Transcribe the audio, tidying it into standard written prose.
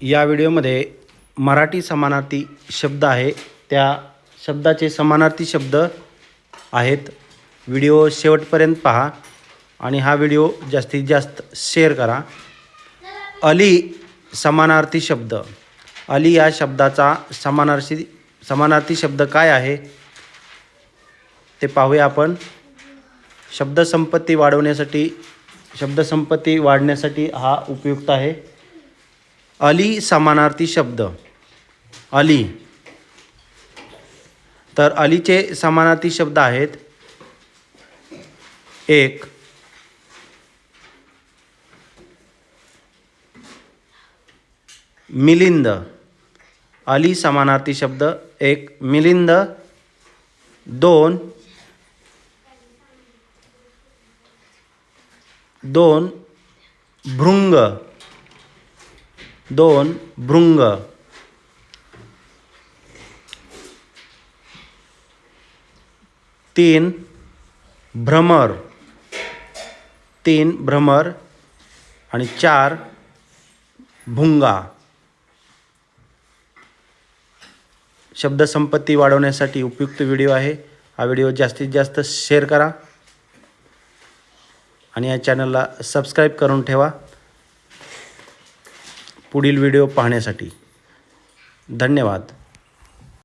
या व्हिडिओमध्ये मराठी समानार्थी शब्द आहे, त्या शब्दाचे समानार्थी शब्द आहेत। व्हिडिओ शेवटपर्यंत पहा आणि हा व्हिडिओ जास्तीत जास्त शेअर करा। अली समानार्थी शब्द। अली या शब्दाचा समानार्थी शब्द काय आहे ते पाहूया आपण। शब्दसंपत्ती वाढवण्यासाठी हा उपयुक्त आहे। अली समानार्थी शब्द। अली, तर अलीचे समानार्थी शब्द आहेत। एक, मिलिंद। अली समानार्थी शब्द एक, मिलिंद। दोन, भृंग। भृंग। तीन, भ्रमर। भ्रमर। आणि चार, भुंगा। शब्दसंपत्ती वाढवण्यासाठी उपयुक्त व्हिडिओ आहे। हा व्हिडिओ जास्तीत जास्त शेअर करा आणि या चॅनलला सबस्क्राईब करून ठेवा पुढील व्हिडिओ पाहण्यासाठी। धन्यवाद।